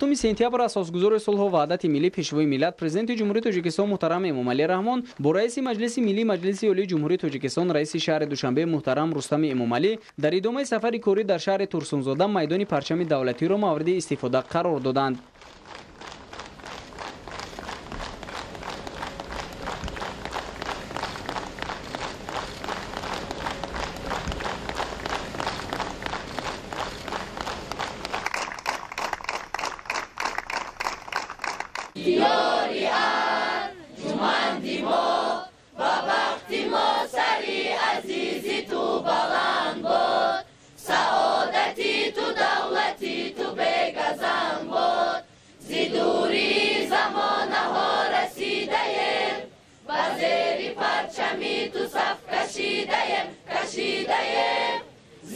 7 сентябр асосгузори сулҳу ваҳдати миллӣ пешвои миллат президенти ҷумҳурии тоҷикистон муҳтарам эмомалӣ раҳмон бо раиси маҷлиси миллии маҷлиси олии ҷумҳурии тоҷикистон раиси шаҳри душанбе муҳтарам рустами эмомалӣ дар идомаи сафари корӣ дар шаҳри турсунзода майдони парчами давлатиро мавриди истифода қарор доданд.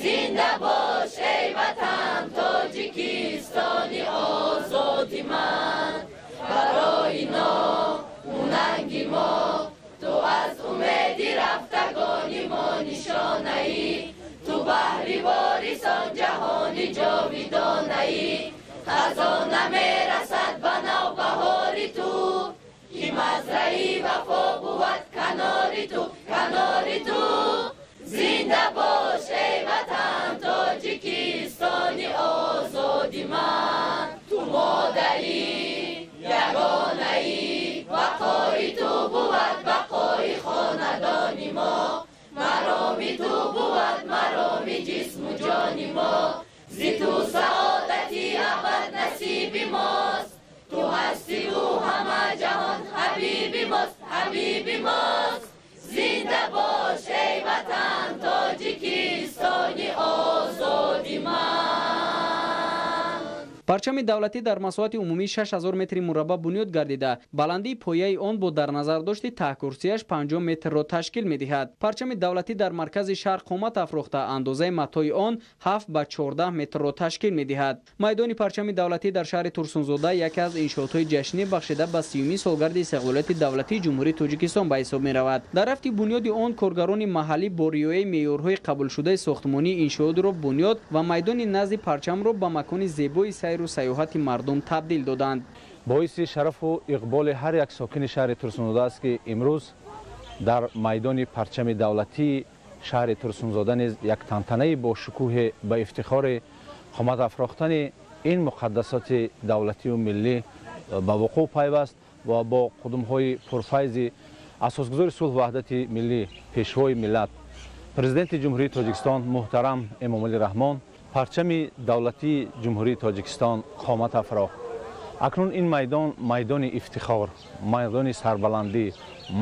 Zinda bosh ey vatan Tojikistoni ozodi man baroyi nonangi mo tu az umedi raftagoni mo nishonai tu bahri vorison jahoni jovidonai khazona merasad ba navbahori tu ki mazrai vafo buvat kanori tu Zinda bosh ey vatan Tojikistoni ozodi man tu modari yagonai baqoi tu buvat baqoi khonadoni mo maromi tu buvat maromi jismu joni mo zitu saodati abad nasibi mos tu hasti u hama jahon habibi mos Zinda bosh ey vatan Tojikistoni ozodi man парчами давлатӣ дар масоҳати умумӣ 6000 метри мураббаъ бунёд гардида баландии пояи он бо дар назардошти таҳкурсиаш 50 метрро ташкил медиҳад. парчами давлатӣ дар маркази шаҳр қомат афрохта андозаи матои он 7 ба 14 метрро ташкил медиҳад. майдони парчами давлатӣ дар шаҳри турсунзода яке аз иншоотҳои ҷашнӣ бахшида ба 30 солгарди истиқлолияти давлатии ҷумҳурии тоҷикистон ба ҳисоб меравад. дар рафти бунёди он коргарони маҳаллӣ бо риояи меъёрҳои қабулшудаи сохтмонии иншоотро бунёд ва майдони назди парчамро ба макони зебои сайру сайёҳати мардум табдил доданд. боиси шарафу иқболи ҳар як сокини шаҳри турсунзода аст ки имрӯз дар майдони парчами давлатии шаҳри турсунзода низ як тантанаи бо шукӯҳе ба ифтихори қомат афрохтани ин муқаддасоти давлатию миллӣ ба вуқӯъ пайваст ва бо қудумҳои пурфайзи асосгузори сулҳ ваҳдати миллӣ пешвои миллат президенти ҷумҳурии тоҷикистон муҳтарам эмомалӣ раҳмон парчами давлатии ҷумҳурии тоҷикистон қомат афрохт. акнун ин майдон майдони ифтихор, майдони сарбаландӣ,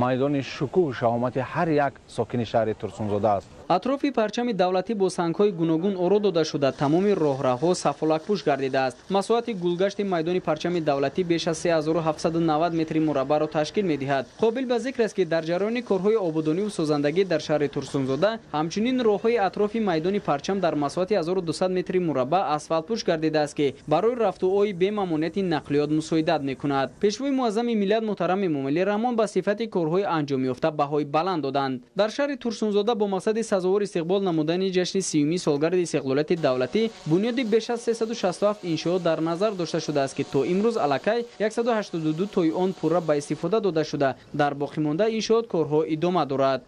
майдони шукӯҳ шаҳомати ҳар як сокини шаҳри турсунзода аст. атрофи парчами давлатӣ бо сангҳои гуногун оро дода шуда тамоми роҳраҳҳо сафолакпӯш гардидааст. масоҳати гулгашти майдони парчами давлатӣ беш аз 3790 метри мураббаъро ташкил медиҳад. қобил ба зикр аст ки дар ҷараёни корҳои ободониву созандагӣ дар шаҳри турсунзода ҳамчунин роҳҳои атрофи майдони парчам дар масоҳати 1200 метри мураббаъ асфалтпӯш гардидааст ки барои рафтуои бемамонияти нақлиёт мусоидат мекунад. пешвои муаззами миллат муҳтарам эмомалӣ раҳмон ба сифати корҳои анҷомёфта баҳои баланд доданд. дар шаҳри турсунзода бо мақсади сазовор истиқбол намудани ҷашни 30 солгарди истиқлолияти давлатӣ бунёди беш аз 367 иншоот дар назар дошта шудааст ки то имрӯз аллакай 182 тои он пурра ба истифода дода шуда дар боқимонда иншоот корҳо идома дорад.